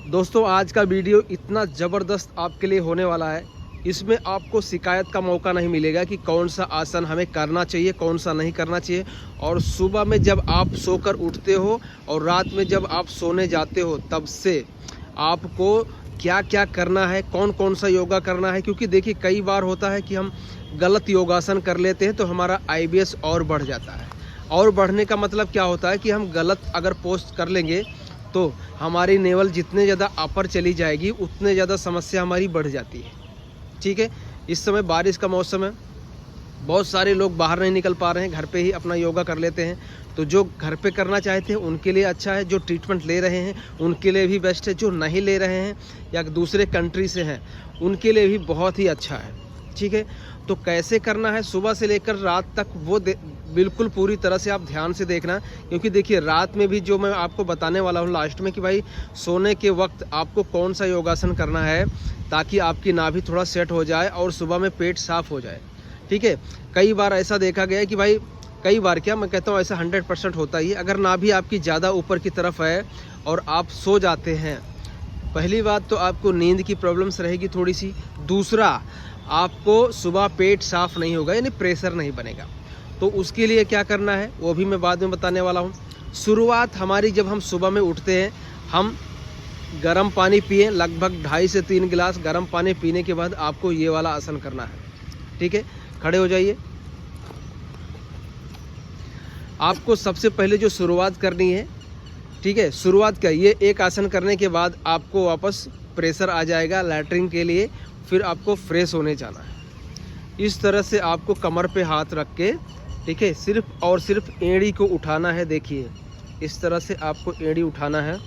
दोस्तों आज का वीडियो इतना ज़बरदस्त आपके लिए होने वाला है, इसमें आपको शिकायत का मौका नहीं मिलेगा कि कौन सा आसन हमें करना चाहिए, कौन सा नहीं करना चाहिए। और सुबह में जब आप सोकर उठते हो और रात में जब आप सोने जाते हो तब से आपको क्या क्या करना है, कौन कौन सा योगा करना है। क्योंकि देखिए कई बार होता है कि हम गलत योगासन कर लेते हैं तो हमारा IBS और बढ़ जाता है। और बढ़ने का मतलब क्या होता है कि हम गलत अगर पोस्ट कर लेंगे तो हमारी नेवल जितने ज़्यादा अपर चली जाएगी उतने ज़्यादा समस्या हमारी बढ़ जाती है। ठीक है, इस समय बारिश का मौसम है, बहुत सारे लोग बाहर नहीं निकल पा रहे हैं, घर पे ही अपना योगा कर लेते हैं। तो जो घर पे करना चाहते हैं उनके लिए अच्छा है, जो ट्रीटमेंट ले रहे हैं उनके लिए भी बेस्ट है, जो नहीं ले रहे हैं या दूसरे कंट्री से हैं उनके लिए भी बहुत ही अच्छा है। ठीक है, तो कैसे करना है सुबह से लेकर रात तक वो बिल्कुल पूरी तरह से आप ध्यान से देखना। क्योंकि देखिए रात में भी जो मैं आपको बताने वाला हूँ लास्ट में कि भाई सोने के वक्त आपको कौन सा योगासन करना है ताकि आपकी नाभि थोड़ा सेट हो जाए और सुबह में पेट साफ हो जाए। ठीक है, कई बार ऐसा देखा गया है कि भाई कई बार क्या मैं कहता हूँ ऐसा 100% होता ही है। अगर नाभि आपकी ज़्यादा ऊपर की तरफ है और आप सो जाते हैं, पहली बात तो आपको नींद की प्रॉब्लम्स रहेगी थोड़ी सी। दूसरा, आपको सुबह पेट साफ नहीं होगा यानी प्रेशर नहीं बनेगा। तो उसके लिए क्या करना है वो भी मैं बाद में बताने वाला हूँ। शुरुआत हमारी जब हम सुबह में उठते हैं, हम गर्म पानी पिए, लगभग 2.5 से 3 गिलास गर्म पानी पीने के बाद आपको ये वाला आसन करना है। ठीक है, खड़े हो जाइए। आपको सबसे पहले जो शुरुआत करनी है, ठीक है, शुरुआत क्या, ये एक आसन करने के बाद आपको वापस प्रेशर आ जाएगा लैट्रिन के लिए, फिर आपको फ्रेश होने जाना है। इस तरह से आपको कमर पे हाथ रख के, ठीक है, सिर्फ और सिर्फ एड़ी को उठाना है। देखिए इस तरह से आपको एड़ी उठाना है,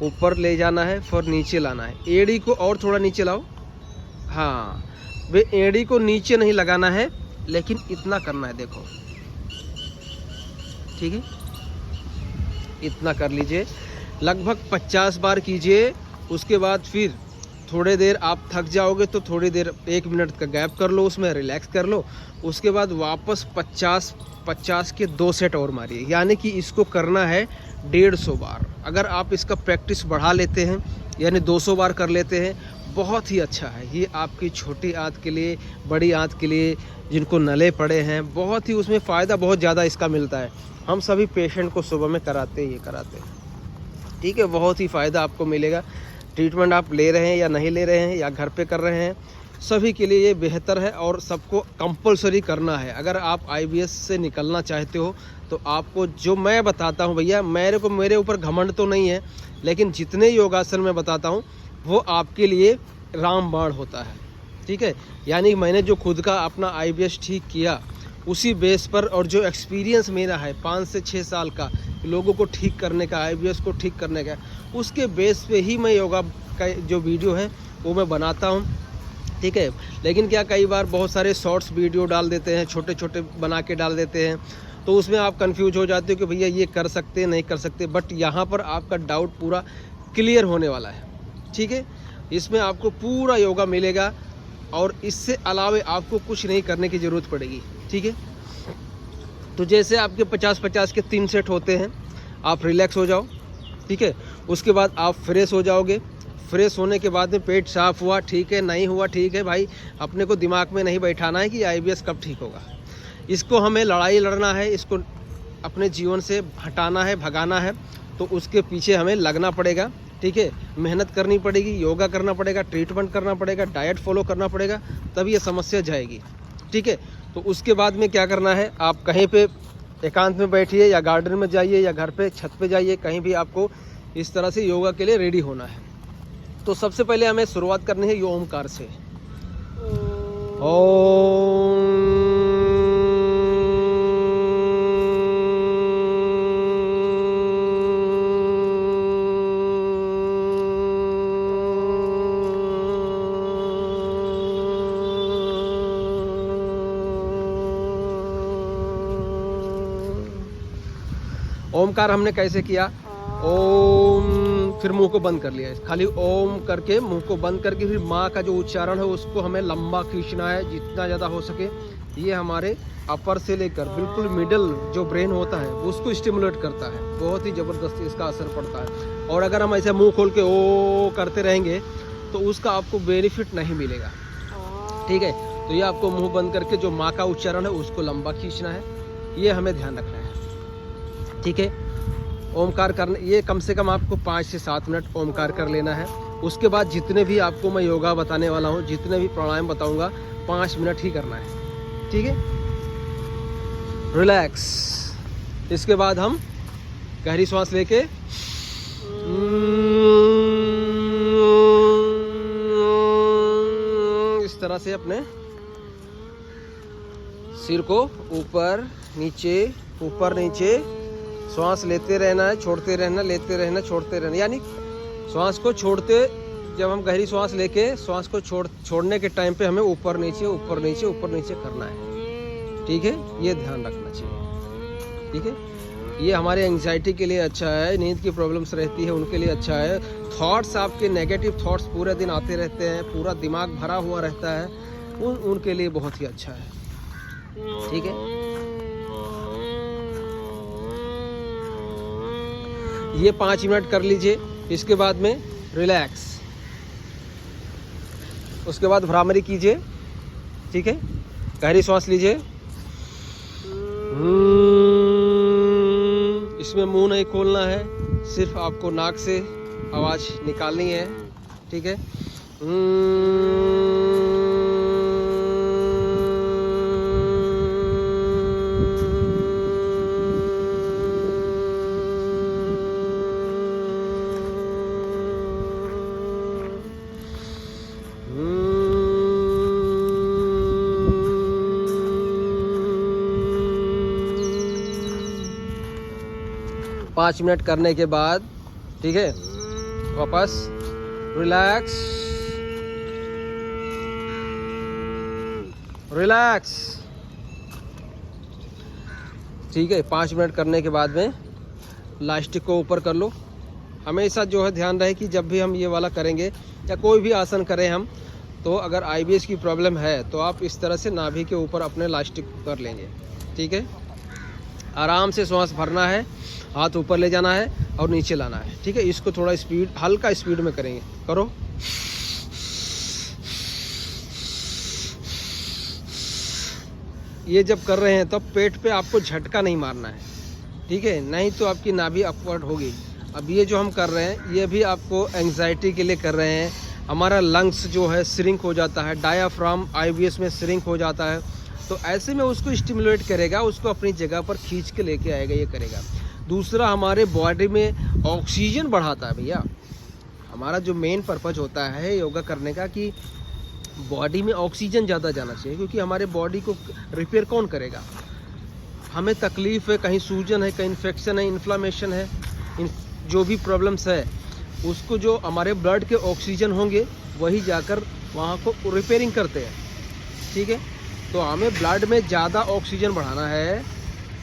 ऊपर ले जाना है, फिर नीचे लाना है। एड़ी को और थोड़ा नीचे लाओ। हाँ, वे एड़ी को नीचे नहीं लगाना है लेकिन इतना करना है, देखो। ठीक है, इतना कर लीजिए, लगभग 50 बार कीजिए। उसके बाद फिर थोड़ी देर आप थक जाओगे तो थोड़ी देर 1 मिनट का गैप कर लो, उसमें रिलैक्स कर लो। उसके बाद वापस 50 के 2 सेट और मारिए, यानी कि इसको करना है 150 बार। अगर आप इसका प्रैक्टिस बढ़ा लेते हैं यानी 200 बार कर लेते हैं, बहुत ही अच्छा है। ये आपकी छोटी आंत के लिए, बड़ी आंत के लिए, जिनको नले पड़े हैं, बहुत ही उसमें फ़ायदा बहुत ज़्यादा इसका मिलता है। हम सभी पेशेंट को सुबह में कराते हैं। ठीक है, बहुत ही फ़ायदा आपको मिलेगा। ट्रीटमेंट आप ले रहे हैं या नहीं ले रहे हैं या घर पे कर रहे हैं, सभी के लिए ये बेहतर है और सबको कंपलसरी करना है। अगर आप IBS से निकलना चाहते हो तो आपको जो मैं बताता हूँ भैया, मेरे ऊपर घमंड तो नहीं है, लेकिन जितने योगासन मैं बताता हूँ वो आपके लिए रामबाण होता है। ठीक है, यानी मैंने जो खुद का अपना IBS ठीक किया उसी बेस पर, और जो एक्सपीरियंस मेरा है 5 से 6 साल का लोगों को ठीक करने का, IBS को ठीक करने का, उसके बेस पे ही मैं योगा का जो वीडियो है वो मैं बनाता हूँ। ठीक है, लेकिन क्या कई बार बहुत सारे शॉर्ट्स वीडियो डाल देते हैं, छोटे छोटे बना के डाल देते हैं, तो उसमें आप कंफ्यूज हो जाते हो कि भैया ये कर सकते नहीं कर सकते। बट यहाँ पर आपका डाउट पूरा क्लियर होने वाला है। ठीक है, इसमें आपको पूरा योगा मिलेगा और इससे अलावा आपको कुछ नहीं करने की ज़रूरत पड़ेगी। ठीक है, तो जैसे आपके 50-50 के 3 सेट होते हैं, आप रिलैक्स हो जाओ। ठीक है, उसके बाद आप फ्रेश हो जाओगे। फ्रेश होने के बाद में पेट साफ हुआ, ठीक है, नहीं हुआ ठीक है भाई, अपने को दिमाग में नहीं बैठाना है कि IBS कब ठीक होगा। इसको हमें लड़ाई लड़ना है, इसको अपने जीवन से हटाना है, भगाना है, तो उसके पीछे हमें लगना पड़ेगा। ठीक है, मेहनत करनी पड़ेगी, योगा करना पड़ेगा, ट्रीटमेंट करना पड़ेगा, डाइट फॉलो करना पड़ेगा, तब ये समस्या जाएगी। ठीक है, तो उसके बाद में क्या करना है, आप कहीं पे एकांत में बैठिए या गार्डन में जाइए या घर पे छत पे जाइए, कहीं भी आपको इस तरह से योगा के लिए रेडी होना है। तो सबसे पहले हमें शुरुआत करनी है ये ओमकार से। ओमकार हमने कैसे किया, ओम, फिर मुंह को बंद कर लिया, खाली ओम करके मुंह को बंद करके फिर माँ का जो उच्चारण है उसको हमें लंबा खींचना है जितना ज़्यादा हो सके। ये हमारे अपर से लेकर बिल्कुल मिडल जो ब्रेन होता है उसको स्टिमुलेट करता है, बहुत ही ज़बरदस्त इसका असर पड़ता है। और अगर हम ऐसे मुंह खोल के ओ करते रहेंगे तो उसका आपको बेनिफिट नहीं मिलेगा, ठीक है। तो ये आपको मुंह बंद करके जो माँ का उच्चारण है उसको लंबा खींचना है, ये हमें ध्यान रखना है, ठीक है। ओमकार करने, ये कम से कम आपको 5 से 7 मिनट ओमकार कर लेना है। उसके बाद जितने भी आपको मैं योगा बताने वाला हूँ, जितने भी प्राणायाम बताऊँगा, 5 मिनट ही करना है, ठीक है। रिलैक्स। इसके बाद हम गहरी सांस लेके इस तरह से अपने सिर को ऊपर नीचे श्वास लेते रहना है, छोड़ते रहना, लेते रहना, छोड़ते रहना। यानी श्वास को छोड़ते, जब हम गहरी श्वास लेके श्वास को छोड़ने के टाइम पे हमें ऊपर नीचे करना है, ठीक है। ये ध्यान रखना चाहिए, ठीक है। ये हमारे एंग्जाइटी के लिए अच्छा है, नींद की प्रॉब्लम्स रहती है उनके लिए अच्छा है। थॉट्स, आपके नेगेटिव थॉट्स पूरे दिन आते रहते हैं, पूरा दिमाग भरा हुआ रहता है, उनके लिए बहुत ही अच्छा है, ठीक है। ये 5 मिनट कर लीजिए। इसके बाद में रिलैक्स, उसके बाद भ्रामरी कीजिए, ठीक है। गहरी सांस लीजिए, इसमें मुंह नहीं खोलना है, सिर्फ आपको नाक से आवाज़ निकालनी है, ठीक है। पाँच मिनट करने के बाद, ठीक है, वापस रिलैक्स, ठीक है। 5 मिनट करने के बाद में लास्टिक को ऊपर कर लो। हमेशा जो है ध्यान रहे कि जब भी हम ये वाला करेंगे या कोई भी आसन करें हम, तो अगर IBS की प्रॉब्लम है तो आप इस तरह से नाभि के ऊपर अपने लास्टिक कर लेंगे, ठीक है। आराम से श्वास भरना है, हाथ ऊपर ले जाना है और नीचे लाना है, ठीक है। इसको थोड़ा स्पीड, हल्का स्पीड में करेंगे, करो। ये जब कर रहे हैं तब पेट पे आपको झटका नहीं मारना है, ठीक है, नहीं तो आपकी नाभि अपवर्ड होगी। अब ये जो हम कर रहे हैं ये भी आपको एंग्जाइटी के लिए कर रहे हैं। हमारा लंग्स जो है श्रिंक हो जाता है, डायाफ्राम IBS में श्रिंक हो जाता है, तो ऐसे में उसको स्टिमुलेट करेगा, उसको अपनी जगह पर खींच के लेके आएगा, ये करेगा। दूसरा, हमारे बॉडी में ऑक्सीजन बढ़ाता है भैया। हमारा जो मेन पर्पज होता है योगा करने का कि बॉडी में ऑक्सीजन ज़्यादा जाना चाहिए, क्योंकि हमारे बॉडी को रिपेयर कौन करेगा। हमें तकलीफ़ है, कहीं सूजन है, कहीं इन्फेक्शन है, इन्फ्लामेशन है, जो भी प्रॉब्लम्स है उसको जो हमारे ब्लड के ऑक्सीजन होंगे वही जाकर वहाँ को रिपेयरिंग करते हैं, ठीक है। तो हमें ब्लड में ज़्यादा ऑक्सीजन बढ़ाना है।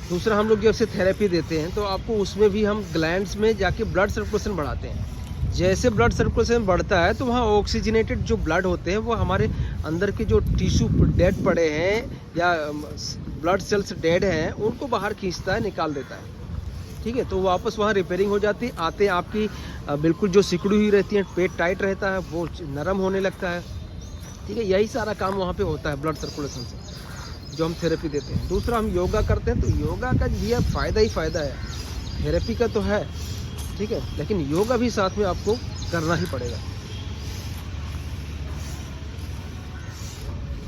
दूसरा, हम लोग जैसे थेरेपी देते हैं तो आपको उसमें भी हम ग्लैंड्स में जाके ब्लड सर्कुलेशन बढ़ाते हैं। जैसे ब्लड सर्कुलेशन बढ़ता है तो वहाँ ऑक्सीजनेटेड जो ब्लड होते हैं वो हमारे अंदर के जो टिश्यू डेड पड़े हैं या ब्लड सेल्स डेड हैं उनको बाहर खींचता है, निकाल देता है, ठीक है। तो वापस वहाँ रिपेयरिंग हो जाती है। आते आपकी बिल्कुल जो सिकुड़ी हुई रहती है, पेट टाइट रहता है, वो नरम होने लगता है, ठीक है। यही सारा काम वहाँ पे होता है ब्लड सर्कुलेशन से, जो हम थेरेपी देते हैं। दूसरा, हम योगा करते हैं तो योगा का भी फ़ायदा ही फ़ायदा है, थेरेपी का तो है, ठीक है, लेकिन योगा भी साथ में आपको करना ही पड़ेगा,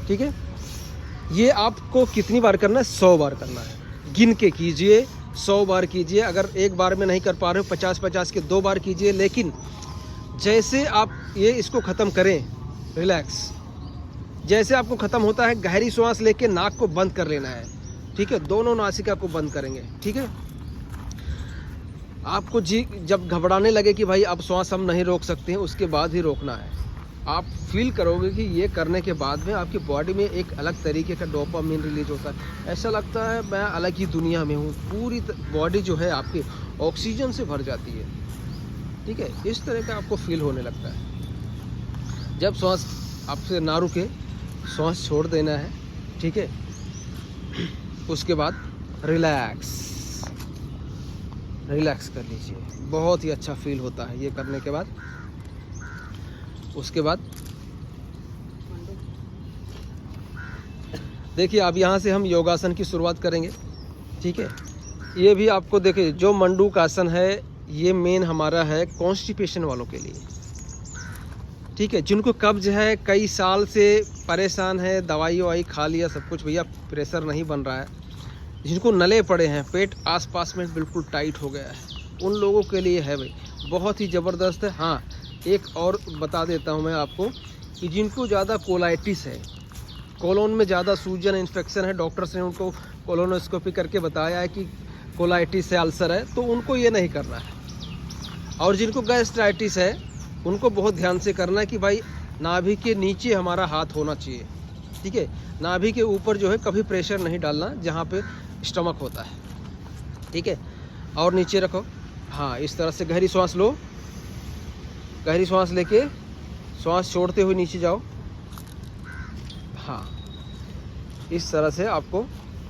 ठीक है। ये आपको कितनी बार करना है? 100 बार करना है। गिन के कीजिए, 100 बार कीजिए। अगर एक बार में नहीं कर पा रहे हो 50-50 के 2 बार कीजिए। लेकिन जैसे आप ये इसको ख़त्म करें, रिलैक्स, जैसे आपको ख़त्म होता है गहरी सांस लेके नाक को बंद कर लेना है, ठीक है। दोनों नासिका को बंद करेंगे, ठीक है। आपको जब घबराने लगे कि भाई अब श्वास हम नहीं रोक सकते हैं, उसके बाद ही रोकना है। आप फील करोगे कि ये करने के बाद में आपकी बॉडी में एक अलग तरीके का डोपामिन रिलीज होता है। ऐसा लगता है मैं अलग ही दुनिया में हूँ। पूरी बॉडी जो है आपकी ऑक्सीजन से भर जाती है, ठीक है। इस तरह का आपको फील होने लगता है। जब श्वास आपसे ना रुके, श्वास छोड़ देना है, ठीक है। उसके बाद रिलैक्स कर लीजिए। बहुत ही अच्छा फील होता है ये करने के बाद। उसके बाद देखिए अब यहाँ से हम योगासन की शुरुआत करेंगे, ठीक है। ये भी आपको देखिए, जो मंडूक आसन है ये मेन हमारा है कॉन्स्टिपेशन वालों के लिए, ठीक है। जिनको कब्ज है, कई साल से परेशान है, दवाई ववाई खा लिया सब कुछ, भैया प्रेशर नहीं बन रहा है, जिनको नले पड़े हैं, पेट आसपास में बिल्कुल टाइट हो गया है, उन लोगों के लिए है भाई, बहुत ही ज़बरदस्त है। हाँ, एक और बता देता हूँ मैं आपको कि जिनको ज़्यादा कोलाइटिस है, कोलोन में ज़्यादा सूजन इन्फेक्शन है, डॉक्टर्स ने उनको कोलोनोस्कोपी करके बताया है कि कोलाइटिस है, अल्सर है, तो उनको ये नहीं करना है। और जिनको गैस्ट्राइटिस है उनको बहुत ध्यान से करना है कि भाई नाभि के नीचे हमारा हाथ होना चाहिए, ठीक है। नाभि के ऊपर जो है कभी प्रेशर नहीं डालना जहाँ पे स्टमक होता है, ठीक है। और नीचे रखो, हाँ, इस तरह से गहरी सांस लो, गहरी सांस लेके सांस छोड़ते हुए नीचे जाओ। हाँ, इस तरह से आपको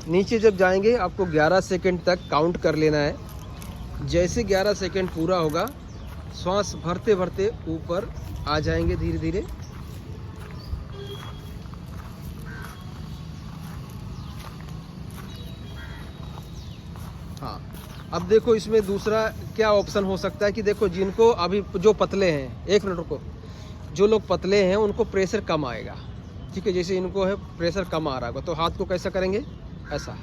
नीचे जब जाएंगे आपको 11 सेकंड तक काउंट कर लेना है। जैसे 11 सेकंड पूरा होगा, सांस भरते भरते ऊपर आ जाएंगे धीरे धीरे। हाँ, अब देखो इसमें दूसरा क्या ऑप्शन हो सकता है कि देखो जिनको अभी जो पतले हैं, 1 मिनट रुको, जो लोग पतले हैं उनको प्रेशर कम आएगा, ठीक है। जैसे इनको है प्रेशर कम आ रहा होगा तो हाथ को कैसा करेंगे, ऐसा,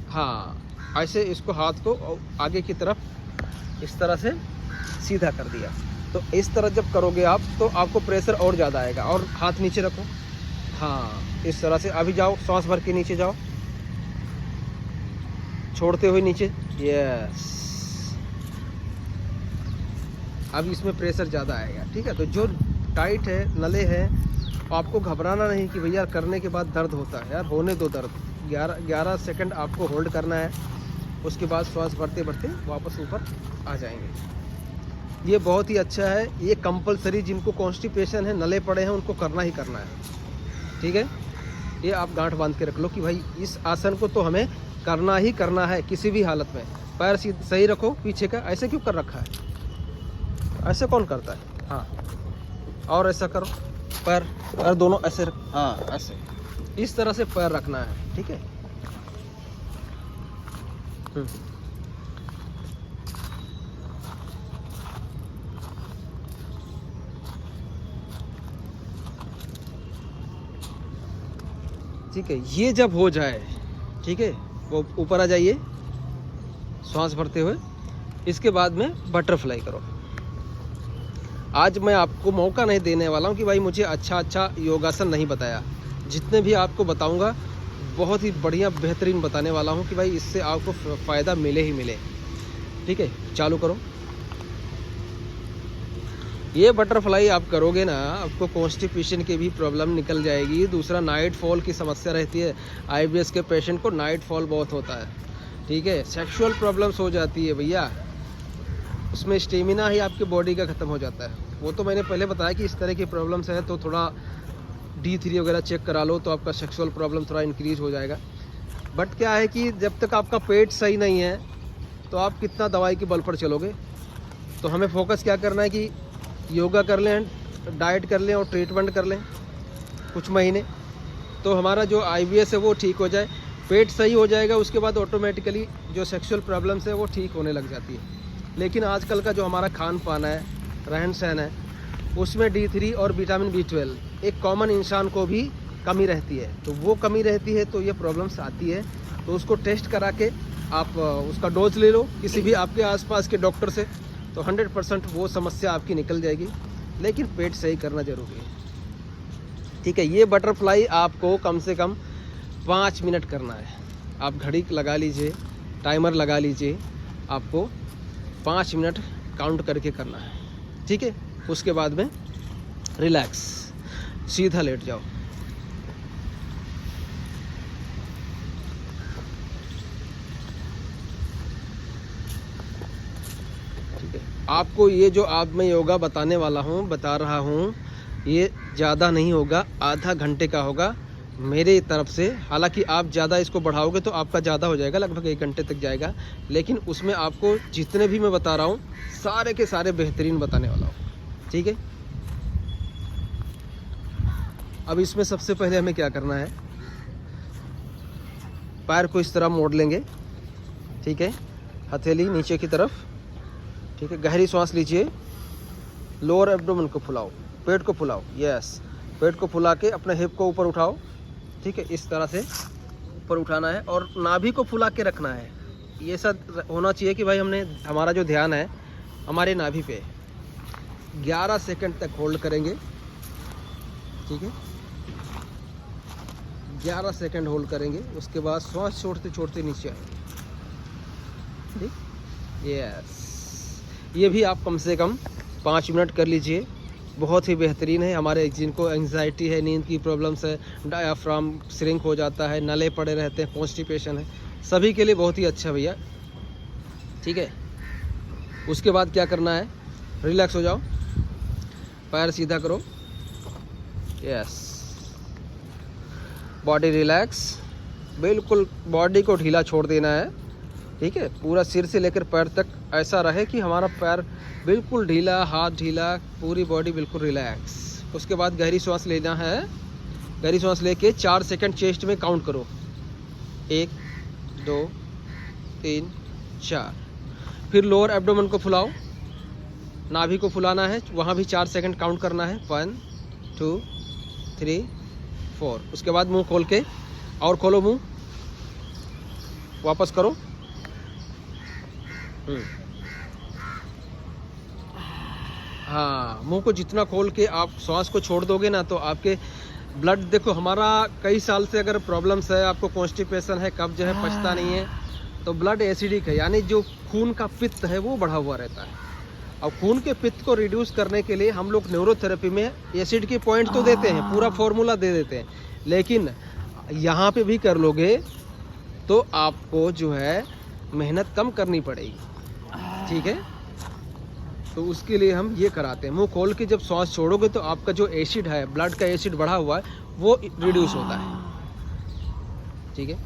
हाँ, ऐसे इसको हाथ को आगे की तरफ इस तरह से सीधा कर दिया। तो इस तरह जब करोगे आप तो आपको प्रेशर और ज़्यादा आएगा। और हाथ नीचे रखो, हाँ, इस तरह से। अभी जाओ, सांस भर के नीचे जाओ, छोड़ते हुए नीचे, यस। अब इसमें प्रेशर ज़्यादा आएगा, ठीक है। तो जो टाइट है, नले हैं, आपको घबराना नहीं कि भैया करने के बाद दर्द होता है, यार होने दो दर्द। 11 सेकंड आपको होल्ड करना है, उसके बाद श्वास भरते भरते वापस ऊपर आ जाएंगे। ये बहुत ही अच्छा है, ये कंपलसरी, जिनको कॉन्स्टिपेशन है, नले पड़े हैं, उनको करना ही करना है, ठीक है। ये आप गांठ बांध के रख लो कि भाई इस आसन को तो हमें करना ही करना है किसी भी हालत में। पैर सही रखो पीछे का, ऐसे क्यों कर रखा है, ऐसे कौन करता है, हाँ। और ऐसा करो, पैर दोनों ऐसे हाँ, ऐसे इस तरह से पैर रखना है, ठीक है। ठीक है, ये जब हो जाए, ठीक है, वो ऊपर आ जाइए सांस भरते हुए। इसके बाद में बटरफ्लाई करो। आज मैं आपको मौका नहीं देने वाला हूँ कि भाई मुझे अच्छा योगासन नहीं बताया। जितने भी आपको बताऊँगा बहुत ही बढ़िया बेहतरीन बताने वाला हूँ कि भाई इससे आपको फ़ायदा मिले ही मिले, ठीक है। चालू करो। ये बटरफ्लाई आप करोगे ना, आपको कॉन्स्टिपेशन की भी प्रॉब्लम निकल जाएगी। दूसरा, नाइट फॉल की समस्या रहती है, IBS के पेशेंट को नाइट फॉल बहुत होता है, ठीक है। सेक्सुअल प्रॉब्लम्स हो जाती है भैया, उसमें स्टेमिना ही आपके बॉडी का ख़त्म हो जाता है। वो तो मैंने पहले बताया कि इस तरह की प्रॉब्लम्स है तो थोड़ा D3 वगैरह चेक करा लो, तो आपका सेक्सुअल प्रॉब्लम थोड़ा इंक्रीज़ हो जाएगा। बट क्या है कि जब तक आपका पेट सही नहीं है तो आप कितना दवाई के बल पर चलोगे। तो हमें फोकस क्या करना है कि योगा कर लें, डाइट कर लें और ट्रीटमेंट कर लें कुछ महीने, तो हमारा जो IBS है वो ठीक हो जाए, पेट सही हो जाएगा। उसके बाद ऑटोमेटिकली जो सेक्सुअल प्रॉब्लम्स है वो ठीक होने लग जाती है। लेकिन आजकल का जो हमारा खान पान है, रहन सहन है, उसमें D3 और विटामिन B12 एक कॉमन इंसान को भी कमी रहती है। तो वो कमी रहती है तो ये प्रॉब्लम्स आती है। तो उसको टेस्ट करा के आप उसका डोज ले लो किसी भी आपके आसपास के डॉक्टर से, तो 100% वो समस्या आपकी निकल जाएगी। लेकिन पेट सही करना ज़रूरी है, ठीक है। ये बटरफ्लाई आपको कम से कम 5 मिनट करना है। आप घड़ी लगा लीजिए, टाइमर लगा लीजिए, आपको 5 मिनट काउंट करके करना है, ठीक है। उसके बाद में रिलैक्स, सीधा लेट जाओ। आपको ये जो आप मैं योगा बताने वाला हूँ, बता रहा हूँ, ये ज़्यादा नहीं होगा, आधा घंटे का होगा। मेरे तरफ से। हालांकि आप ज़्यादा इसको बढ़ाओगे तो आपका ज़्यादा हो जाएगा, लगभग 1 घंटे तक जाएगा, लेकिन उसमें आपको जितने भी मैं बता रहा हूँ सारे के सारे बेहतरीन बताने वाला हूँ। ठीक है, अब इसमें सबसे पहले हमें क्या करना है, पैर को इस तरह मोड़ लेंगे। ठीक है, हथेली नीचे की तरफ। ठीक है, गहरी सांस लीजिए, लोअर एब्डोमेन को फुलाओ, पेट को फुलाओ। यस, पेट को फुला के अपने हिप को ऊपर उठाओ। ठीक है, इस तरह से ऊपर उठाना है और नाभि को फुला के रखना है। ये सब होना चाहिए कि भाई हमारा जो ध्यान है हमारे नाभि पे। 11 सेकंड तक होल्ड करेंगे। ठीक है, 11 सेकंड होल्ड करेंगे, उसके बाद श्वास छोड़ते छोड़ते नीचे आएंगे। ठीक, यस, ये भी आप कम से कम 5 मिनट कर लीजिए, बहुत ही बेहतरीन है। हमारे जिनको एंजाइटी है, नींद की प्रॉब्लम्स है, डायाफ्राम श्रिंक हो जाता है, नले पड़े रहते हैं, कॉन्स्टिपेशन है, सभी के लिए बहुत ही अच्छा भैया। ठीक है, उसके बाद क्या करना है, रिलैक्स हो जाओ, पैर सीधा करो। यस, बॉडी रिलैक्स, बिल्कुल बॉडी को ढीला छोड़ देना है। ठीक है, पूरा सिर से लेकर पैर तक ऐसा रहे कि हमारा पैर बिल्कुल ढीला, हाथ ढीला, पूरी बॉडी बिल्कुल रिलैक्स। उसके बाद गहरी सांस लेना है। गहरी सांस लेके 4 सेकंड चेस्ट में काउंट करो, 1 2 3 4। फिर लोअर एब्डोमेन को फुलाओ, नाभि को फुलाना है, वहाँ भी 4 सेकंड काउंट करना है, 1 2 3 4। उसके बाद मुंह खोल के और खोलो, मुंह वापस करो। हाँ, मुंह को जितना खोल के आप श्वास को छोड़ दोगे ना, तो आपके ब्लड, देखो हमारा कई साल से अगर प्रॉब्लम्स है, आपको कॉन्स्टिपेशन है, कब्ज है, पचता नहीं है, तो ब्लड एसिडिक है, यानी जो खून का पित्त है वो बढ़ा हुआ रहता है। और खून के पित्त को रिड्यूस करने के लिए हम लोग न्यूरोथेरेपी में एसिड के पॉइंट तो देते हैं, पूरा फॉर्मूला दे देते हैं, लेकिन यहाँ पे भी कर लोगे तो आपको जो है मेहनत कम करनी पड़ेगी। ठीक है, तो उसके लिए हम ये कराते हैं, मुंह खोल के जब सांस छोड़ोगे तो आपका जो एसिड है, ब्लड का एसिड बढ़ा हुआ है, वो रिड्यूस होता है। ठीक है,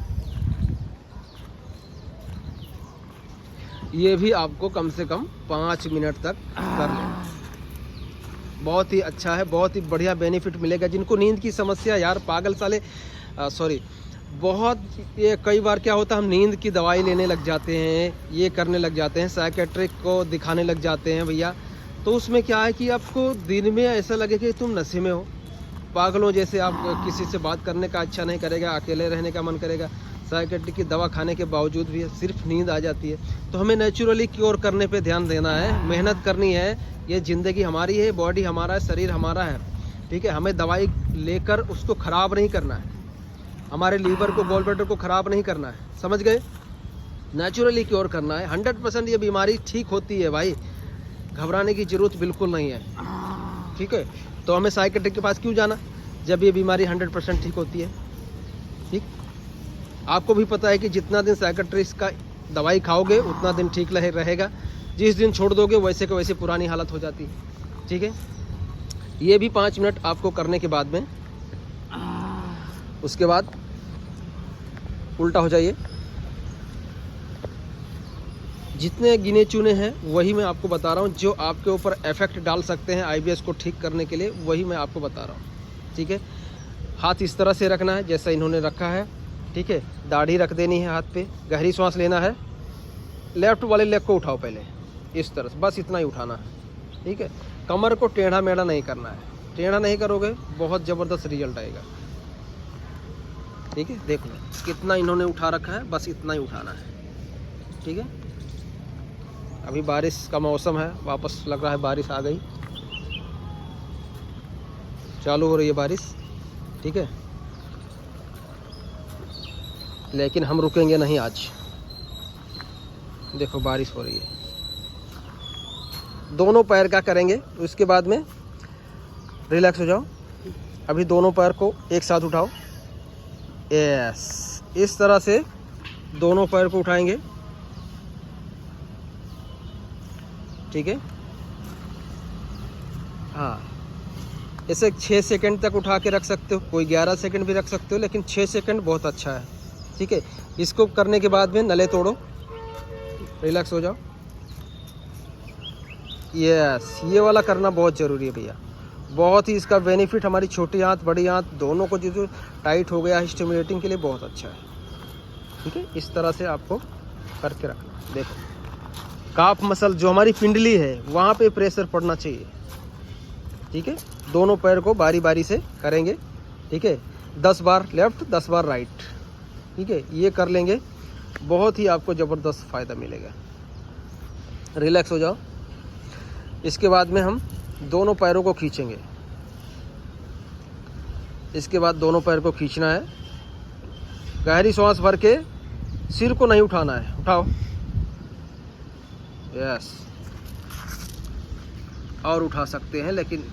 ये भी आपको कम से कम 5 मिनट तक कर लेना। बहुत ही अच्छा है, बहुत ही बढ़िया बेनिफिट मिलेगा। जिनको नींद की समस्या, यार पागल साले बहुत, ये कई बार क्या होता है, हम नींद की दवाई लेने लग जाते हैं, ये करने लग जाते हैं, साइकेट्रिक को दिखाने लग जाते हैं भैया। तो उसमें क्या है कि आपको दिन में ऐसा लगे कि तुम नशे में हो, पागलों जैसे, आप किसी से बात करने का अच्छा नहीं करेगा, अकेले रहने का मन करेगा, साइकेट्रिक की दवा खाने के बावजूद भी सिर्फ नींद आ जाती है। तो हमें नेचुरली क्योर करने पे ध्यान देना है, मेहनत करनी है। ये ज़िंदगी हमारी है, बॉडी हमारा है, शरीर हमारा है। ठीक है, हमें दवाई लेकर उसको ख़राब नहीं करना है, हमारे लीवर को, गॉल ब्लैडर को ख़राब नहीं करना है, समझ गए। नेचुरली क्योर करना है, 100% ये बीमारी ठीक होती है भाई, घबराने की ज़रूरत बिल्कुल नहीं है। ठीक है, तो हमें साइकेट्रिक के पास क्यों जाना जब ये बीमारी 100% ठीक होती है। ठीक, आपको भी पता है कि जितना दिन साइकेट्रिस्ट का दवाई खाओगे उतना दिन ठीक रहेगा, जिस दिन छोड़ दोगे वैसे के वैसे पुरानी हालत हो जाती है। ठीक है, ये भी 5 मिनट आपको करने के बाद में, उसके बाद उल्टा हो जाइए। जितने गिने चुने हैं वही मैं आपको बता रहा हूँ, जो आपके ऊपर इफेक्ट डाल सकते हैं आईबीएस को ठीक करने के लिए, वही मैं आपको बता रहा हूँ। ठीक है, हाथ इस तरह से रखना है जैसा इन्होंने रखा है। ठीक है, दाढ़ी रख देनी है हाथ पे, गहरी सांस लेना है, लेफ्ट वाले लेग को उठाओ पहले इस तरह से, बस इतना ही उठाना है। ठीक है, कमर को टेढ़ा मेढ़ा नहीं करना है, टेढ़ा नहीं करोगे बहुत ज़बरदस्त रिजल्ट आएगा। ठीक है, देख लो कितना इन्होंने उठा रखा है, बस इतना ही उठाना है। ठीक है, अभी बारिश का मौसम है, वापस लग रहा है बारिश आ गई, चालू हो रही है बारिश। ठीक है, लेकिन हम रुकेंगे नहीं आज, देखो बारिश हो रही है। दोनों पैर का करेंगे, उसके बाद में रिलैक्स हो जाओ। अभी दोनों पैर को एक साथ उठाओ, यस, इस तरह से दोनों पैर को उठाएंगे। ठीक है, हाँ, इसे 6 सेकंड तक उठा के रख सकते हो, कोई 11 सेकंड भी रख सकते हो, लेकिन 6 सेकंड बहुत अच्छा है। ठीक है, इसको करने के बाद में नले तोड़ो, रिलैक्स हो जाओ। यस, ये वाला करना बहुत ज़रूरी है भैया। बहुत ही इसका बेनिफिट हमारी छोटी आंत बड़ी आंत दोनों को जो टाइट हो गया है स्टिमुलेटिंग के लिए बहुत अच्छा है। ठीक है, इस तरह से आपको करके रखना। देखो काफ मसल जो हमारी पिंडली है वहाँ पे प्रेशर पड़ना चाहिए। ठीक है, दोनों पैर को बारी बारी से करेंगे। ठीक है, 10 बार लेफ्ट 10 बार राइट। ठीक है, ये कर लेंगे, बहुत ही आपको ज़बरदस्त फ़ायदा मिलेगा। रिलैक्स हो जाओ। इसके बाद में हम दोनों पैरों को खींचेंगे। इसके बाद दोनों पैर को खींचना है, गहरी सांस भर के, सिर को नहीं उठाना है, उठाओ। यस, और उठा सकते हैं, लेकिन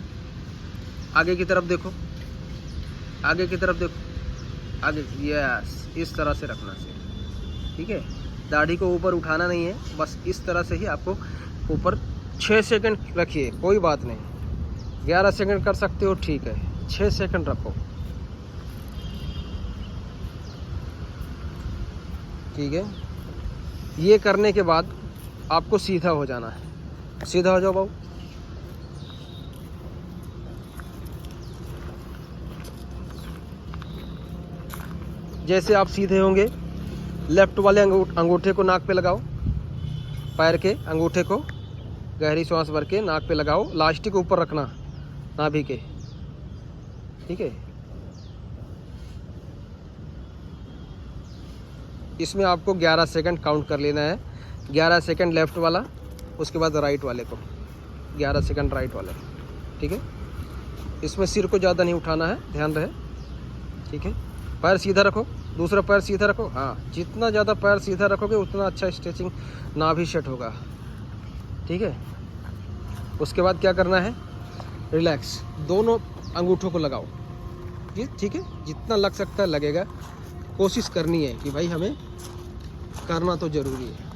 आगे की तरफ देखो, आगे की तरफ देखो, आगे। यस, इस तरह से रखना सिर। ठीक है, दाढ़ी को ऊपर उठाना नहीं है, बस इस तरह से ही आपको ऊपर 6 सेकंड रखिए, कोई बात नहीं। 11 सेकंड कर सकते हो, ठीक है, 6 सेकंड रखो। ठीक है, ये करने के बाद आपको सीधा हो जाना है। सीधा हो जाओ बाबू। जैसे आप सीधे होंगे, लेफ्ट वाले अंगूठे को नाक पे लगाओ, पैर के अंगूठे को गहरी सांस भर के नाक पे लगाओ, लास्टिक ऊपर रखना नाभि के। ठीक है, इसमें आपको 11 सेकंड काउंट कर लेना है। 11 सेकंड लेफ्ट वाला, उसके बाद राइट वाले को 11 सेकंड राइट वाले। ठीक है, इसमें सिर को ज़्यादा नहीं उठाना है, ध्यान रहे। ठीक है, पैर सीधा रखो, दूसरा पैर सीधा रखो। हाँ, जितना ज़्यादा पैर सीधा रखोगे उतना अच्छा स्ट्रेचिंग नाभि सेट होगा। ठीक है, उसके बाद क्या करना है, रिलैक्स, दोनों अंगूठों को लगाओ जी। ठीक है, जितना लग सकता है लगेगा, कोशिश करनी है कि भाई हमें करना तो ज़रूरी है।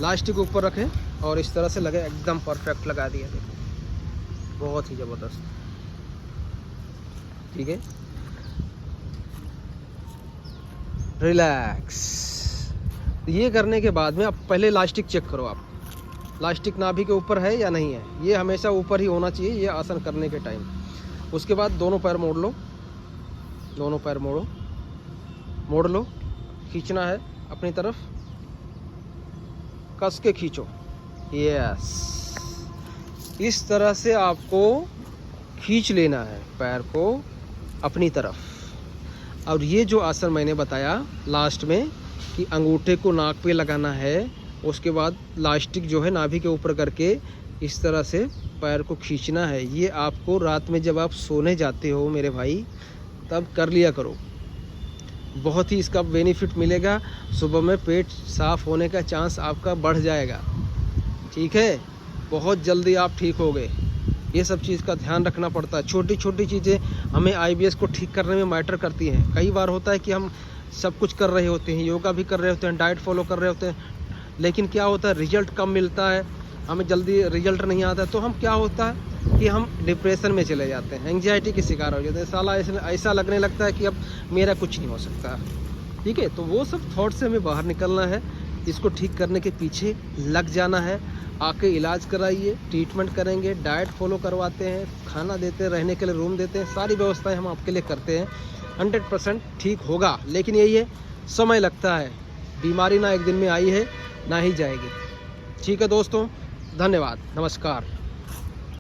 लास्टिक ऊपर रखें और इस तरह से लगे, एकदम परफेक्ट लगा दिया। देखो बहुत ही ज़बरदस्त। ठीक है, रिलैक्स। ये करने के बाद में आप पहले लास्टिक चेक करो, आप लास्टिक नाभि के ऊपर है या नहीं है। ये हमेशा ऊपर ही होना चाहिए ये आसन करने के टाइम। उसके बाद दोनों पैर मोड़ लो, दोनों पैर मोड़ो, मोड़ लो, खींचना है अपनी तरफ, कस के खींचो। यस, इस तरह से आपको खींच लेना है पैर को अपनी तरफ। और ये जो आसन मैंने बताया लास्ट में कि अंगूठे को नाक पे लगाना है, उसके बाद लास्टिक जो है नाभि के ऊपर करके इस तरह से पैर को खींचना है। ये आपको रात में जब आप सोने जाते हो मेरे भाई, तब कर लिया करो, बहुत ही इसका बेनिफिट मिलेगा। सुबह में पेट साफ़ होने का चांस आपका बढ़ जाएगा। ठीक है, बहुत जल्दी आप ठीक हो गए। ये सब चीज़ का ध्यान रखना पड़ता है। छोटी छोटी चीज़ें हमें IBS को ठीक करने में मैटर करती हैं। कई बार होता है कि हम सब कुछ कर रहे होते हैं, योगा भी कर रहे होते हैं, डाइट फॉलो कर रहे होते हैं, लेकिन क्या होता है रिजल्ट कम मिलता है, हमें जल्दी रिजल्ट नहीं आता है, तो हम क्या होता है कि हम डिप्रेशन में चले जाते हैं, एंग्जाइटी के शिकार हो जाते हैं। साला ऐसा लगने लगता है कि अब मेरा कुछ नहीं हो सकता। ठीक है, तो वो सब थॉट से हमें बाहर निकलना है, इसको ठीक करने के पीछे लग जाना है। आके इलाज कराइए, ट्रीटमेंट करेंगे, डाइट फॉलो करवाते हैं, खाना देते हैं, रहने के लिए रूम देते हैं, सारी व्यवस्थाएं हम आपके लिए करते हैं। 100% ठीक होगा, लेकिन यही है समय लगता है। बीमारी ना एक दिन में आई है ना ही जाएगी। ठीक है दोस्तों, धन्यवाद, नमस्कार।